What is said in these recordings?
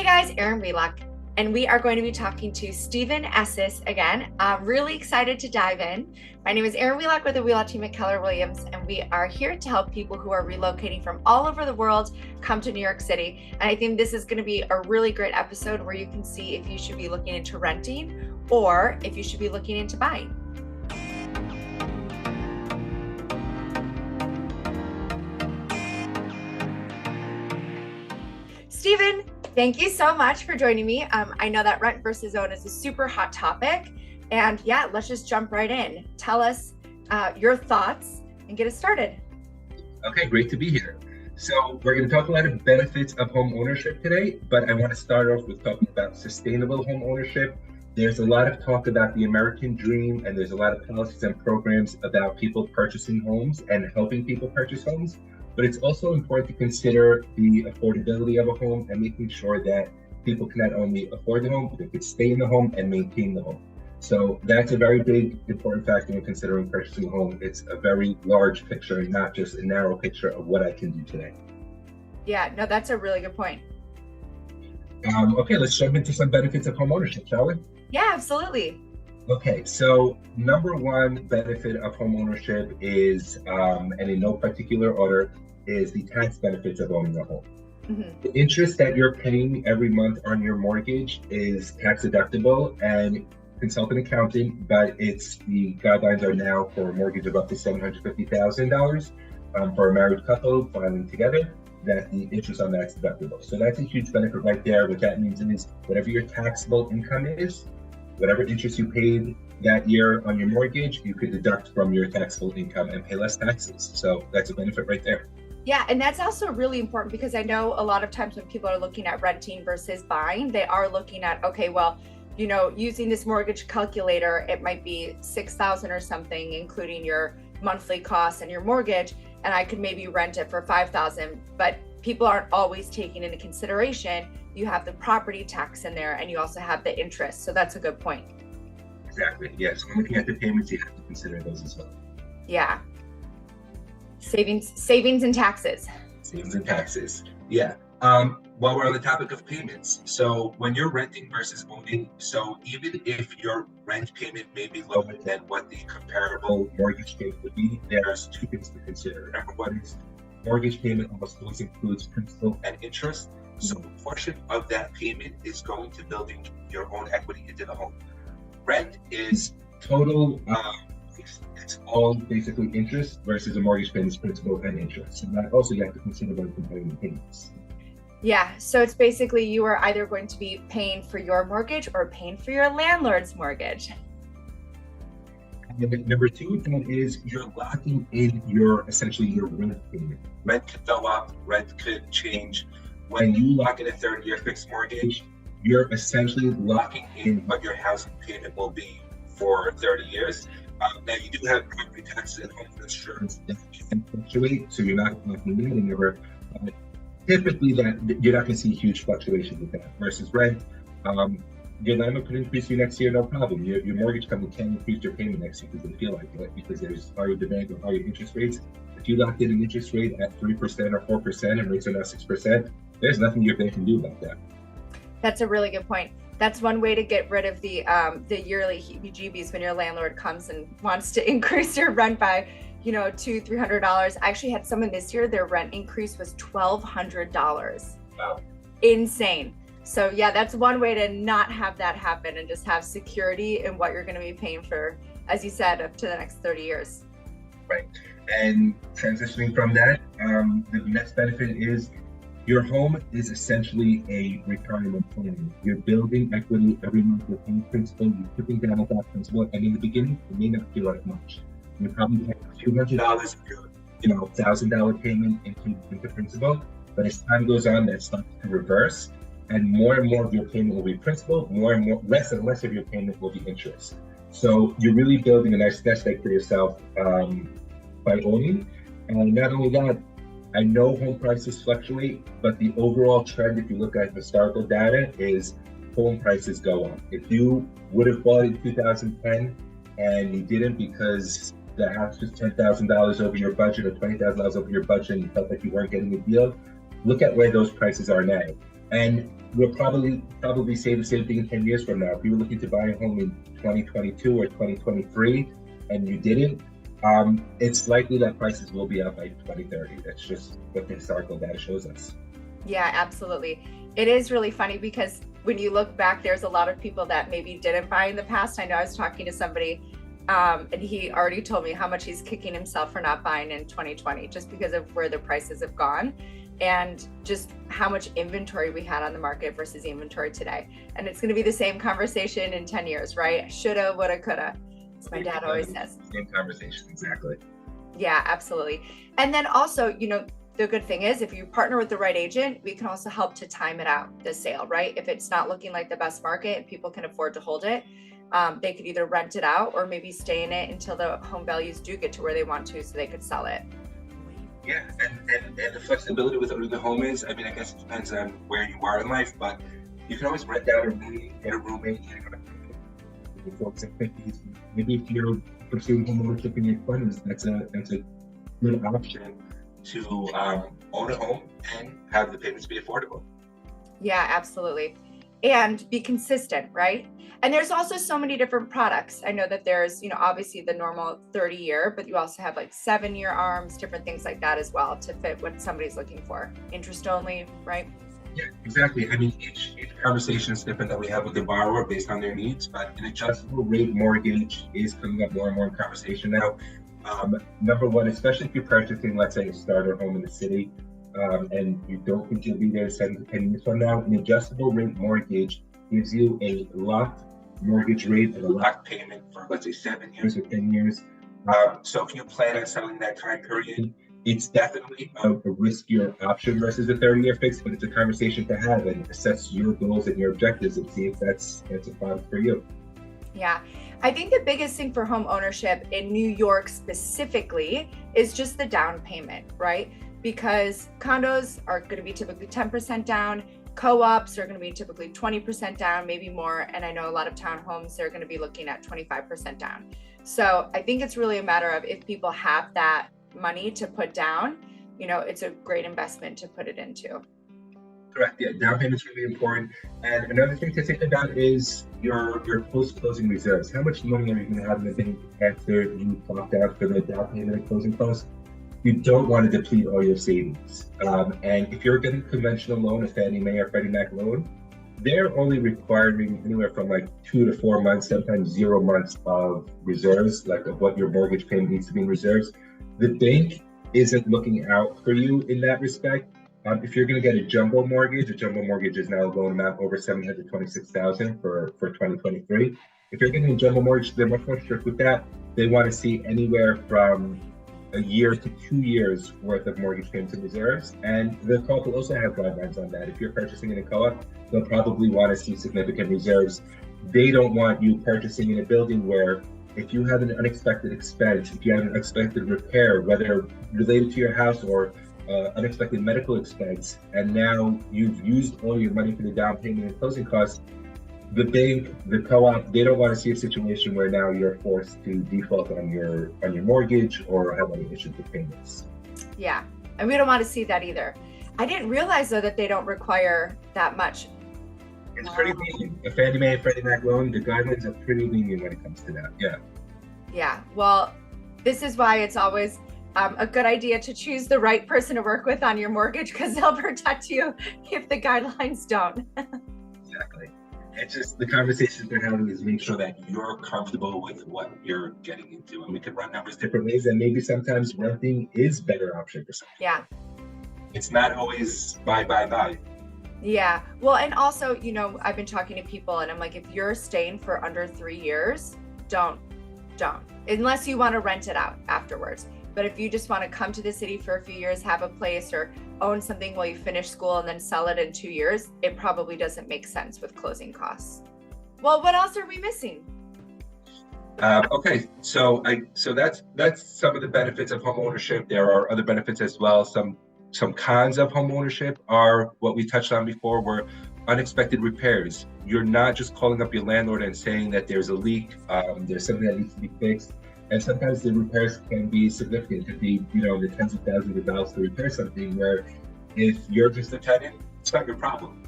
Hey guys, Erin Wheelock, and we are going to be talking to Steven Esses again. I'm really excited to dive in. My name is Erin Wheelock with the Wheelock Team at Keller Williams, and we are here to help people who are relocating from all over the world come to New York City. And I think this is going to be a really great episode where you can see if you should be looking into renting or if you should be looking into buying. Steven, thank you so much for joining me. I know that rent versus own is a super hot topic. And yeah, let's just jump right in. Tell us your thoughts and get us started. Okay, great to be here. So we're going to talk a lot of benefits of home ownership today, but I want to start off with talking about sustainable home ownership. There's a lot of talk about the American dream, and there's a lot of policies and programs about people purchasing homes and helping people purchase homes. But it's also important to consider the affordability of a home and making sure that people can not only afford the home, but they could stay in the home and maintain the home. So that's a very big, important factor when considering purchasing a home. It's a very large picture and not just a narrow picture of what I can do today. Yeah, no, that's a really good point. Okay, let's jump into some benefits of home ownership, shall we? Yeah, absolutely. Okay, so number one benefit of home ownership is, and in no particular order, is the tax benefits of owning a home. Mm-hmm. The interest that you're paying every month on your mortgage is tax deductible, and consult an accountant, but the guidelines are now for a mortgage of up to $750,000 for a married couple filing together, that the interest on that's deductible. So that's a huge benefit right there. What that means is whatever your taxable income is, whatever interest you paid that year on your mortgage, you could deduct from your taxable income and pay less taxes. So that's a benefit right there. Yeah, and that's also really important because I know a lot of times when people are looking at renting versus buying, they are looking at, okay, well, you know, using this mortgage calculator, it might be $6,000 or something, including your monthly costs and your mortgage, and I could maybe rent it for $5,000. But people aren't always taking into consideration, you have the property tax in there and you also have the interest. So that's a good point. Exactly. Yeah. So when looking at the payments, you have to consider those as well. Yeah. Savings and taxes. Savings and taxes. Yeah. While we're on the topic of payments, so when you're renting versus owning, so even if your rent payment may be lower than what the comparable mortgage payment would be, there's two things to consider. Number one is mortgage payment almost always includes principal and interest. So a portion of that payment is going to building your own equity into the home. Rent is total, it's all basically interest versus a mortgage payment is principal and interest. So that also you have to consider when comparing the payments. Yeah, so it's basically you are either going to be paying for your mortgage or paying for your landlord's mortgage. And number two is you're locking in essentially your rent payment. Rent could go up, rent could change. When you lock in a 30-year fixed mortgage, you're essentially locking in what your housing payment will be for 30 years. Now you do have property taxes and home insurance that can fluctuate, so you're not locking in and never. Typically, that you're not going to see huge fluctuations with that. Versus rent, your landlord could increase you next year, no problem. Your mortgage company can increase your payment next year because they feel like it, because there's higher demand or higher interest rates. If you locked in an interest rate at 3% or 4% and rates are now 6%, there's nothing your bank can do about that. That's a really good point. That's one way to get rid of the yearly heebie-jeebies when your landlord comes and wants to increase your rent by, $200, $300. I actually had someone this year, their rent increase was $1,200. Wow. Insane. So yeah, that's one way to not have that happen and just have security in what you're going to be paying for, as you said, up to the next 30 years. Right. And transitioning from that, the next benefit is your home is essentially a retirement plan. You're building equity every month. You're paying principal, you're putting down a that principal, and in the beginning, it may not feel like much. You probably pay a few $100 of your, $1,000 payment into principal, but as time goes on, that starts to reverse, and more of your payment will be principal, less and less of your payment will be interest. So you're really building a nice nest egg for yourself by owning. And not only that, I know home prices fluctuate, but the overall trend, if you look at historical data, is home prices go up. If you would have bought in 2010 and you didn't because the house was $10,000 over your budget or $20,000 over your budget and you felt like you weren't getting a deal, look at where those prices are now. And we'll probably say the same thing in 10 years from now. If you were looking to buy a home in 2022 or 2023 and you didn't, it's likely that prices will be up by 2030. That's just what the historical data shows us. Yeah, absolutely. It is really funny because when you look back, there's a lot of people that maybe didn't buy in the past. I know I was talking to somebody and he already told me how much he's kicking himself for not buying in 2020 just because of where the prices have gone and just how much inventory we had on the market versus the inventory today. And it's going to be the same conversation in 10 years, right? Shoulda, woulda, coulda. As my dad always says. Same conversation, exactly. Yeah, absolutely. And then also, you know, the good thing is if you partner with the right agent, we can also help to time it out, the sale, right? If it's not looking like the best market and people can afford to hold it, they could either rent it out or maybe stay in it until the home values do get to where they want to so they could sell it. Yeah, and the flexibility with owning the home is, I mean, I guess it depends on where you are in life, but you can always rent out a room, get a roommate, folks at 50s. Maybe if you're pursuing homeownership in your 20s, that's a good option to own a home and have the payments be affordable. Yeah, absolutely. And be consistent, right? And there's also so many different products. I know that there's, you know, obviously the normal 30-year, but you also have like 7-year arms, different things like that as well to fit what somebody's looking for. Interest only, right? Yeah, exactly. I mean, each conversation is different that we have with the borrower based on their needs, but an adjustable rate mortgage is coming up more and more in conversation now. Number one, especially if you're purchasing, let's say, a starter home in the city, and you don't think you'll be there 7 to 10 years from now, an adjustable rate mortgage gives you a locked mortgage rate and a locked payment for, let's say, 7 years or 10 years. So if you plan on selling that time period, it's definitely a riskier option versus a 30-year fix, but it's a conversation to have and assess your goals and your objectives and see if that's a product for you. Yeah, I think the biggest thing for home ownership in New York specifically is just the down payment, right? Because condos are going to be typically 10% down, co-ops are going to be typically 20% down, maybe more, and I know a lot of townhomes, they're going to be looking at 25% down. So I think it's really a matter of if people have that money to put down, you know, it's a great investment to put it into. Correct. Yeah, down payment's really important. And another thing to think about is your post-closing reserves. How much money are you going to have in the bank after you plopped out for the down payment and closing costs? You don't want to deplete all your savings. And if you're getting a conventional loan, a Fannie Mae or Freddie Mac loan, they're only requiring anywhere from like 2 to 4 months, sometimes 0 months of reserves, like of what your mortgage payment needs to be in reserves. The bank isn't looking out for you in that respect. If you're going to get a jumbo mortgage is now a loan amount over $726,000 for 2023. If you're getting a jumbo mortgage, they're much more strict with that. They want to see anywhere from a year to 2 years worth of mortgage payments and reserves. And the co-op will also have guidelines on that. If you're purchasing in a co-op, they'll probably want to see significant reserves. They don't want you purchasing in a building where if you have an unexpected expense, if you have an unexpected repair, whether related to your house or unexpected medical expense, and now you've used all your money for the down payment and closing costs, the bank, the co-op, they don't want to see a situation where now you're forced to default on your mortgage or have any issues with payments. Yeah, and we don't want to see that either. I didn't realize though that they don't require that much. It's pretty lenient. A Fannie Mae and Freddie Mac loan, the guidelines are pretty lenient when it comes to that. Yeah. Yeah. Well, this is why it's always a good idea to choose the right person to work with on your mortgage because they'll protect you if the guidelines don't. Exactly. It's just the conversation they're having is make sure that you're comfortable with what you're getting into. And we can run numbers different ways, and maybe sometimes renting is a better option for some people. Yeah. It's not always buy. Yeah. Well, and also, you know, I've been talking to people and I'm like, if you're staying for under 3 years, don't, unless you want to rent it out afterwards. But if you just want to come to the city for a few years, have a place or own something while you finish school and then sell it in 2 years, it probably doesn't make sense with closing costs. Well, what else are we missing? Okay, so that's some of the benefits of home ownership. There are other benefits as well. Some cons of home ownership are what we touched on before, were unexpected repairs. You're not just calling up your landlord and saying that there's a leak, there's something that needs to be fixed. And sometimes the repairs can be significant. It could be, you know, the tens of thousands of dollars to repair something where if you're just a tenant, it's not your problem.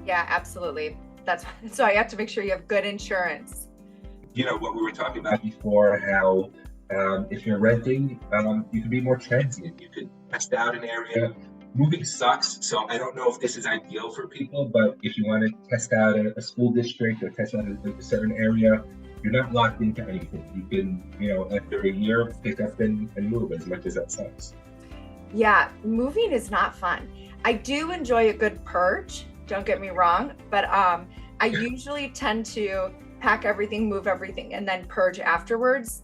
Yeah, absolutely. That's so I have to make sure you have good insurance. You know what we were talking about before, how if you're renting, you can be more transient. You could test out an area. Moving sucks, so I don't know if this is ideal for people, but if you want to test out a school district or test out a certain area, you're not locked into anything. You can, after a year, pick up and move, as much as that sucks. Yeah, moving is not fun. I do enjoy a good purge, don't get me wrong, but I usually tend to pack everything, move everything, and then purge afterwards.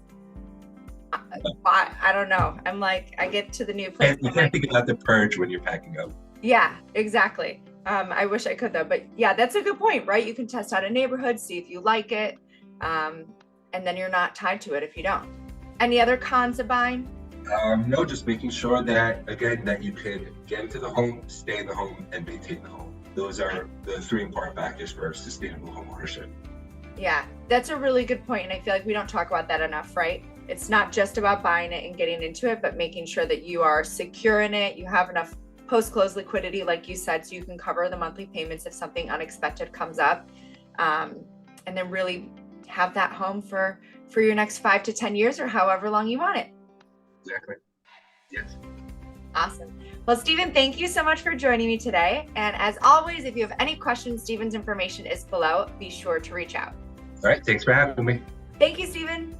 I don't know. I'm like, I get to the new place. And you can't think about the purge when you're packing up. Yeah, exactly. I wish I could though, but yeah, that's a good point, right? You can test out a neighborhood, see if you like it, and then you're not tied to it if you don't. Any other cons of buying? No, just making sure that, again, that you could get into the home, stay in the home, and maintain the home. Those are the three important factors for sustainable home ownership. Yeah, that's a really good point, and I feel like we don't talk about that enough, right? It's not just about buying it and getting into it, but making sure that you are secure in it, you have enough post-close liquidity, like you said, so you can cover the monthly payments if something unexpected comes up, and then really have that home for your next 5 to 10 years or however long you want it. Exactly. Yes. Awesome. Well, Steven, thank you so much for joining me today. And as always, if you have any questions, Steven's information is below. Be sure to reach out. All right. Thanks for having me. Thank you, Steven.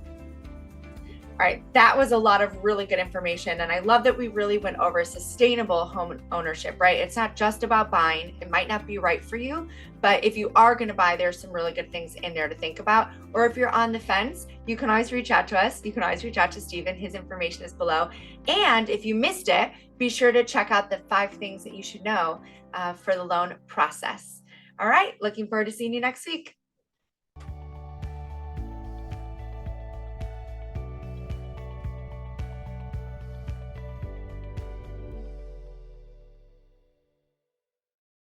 All right, that was a lot of really good information. And I love that we really went over sustainable home ownership, right? It's not just about buying. It might not be right for you, but if you are going to buy, there's some really good things in there to think about. Or if you're on the fence, you can always reach out to us. You can always reach out to Steven. His information is below. And if you missed it, be sure to check out the 5 things that you should know for the loan process. All right, looking forward to seeing you next week.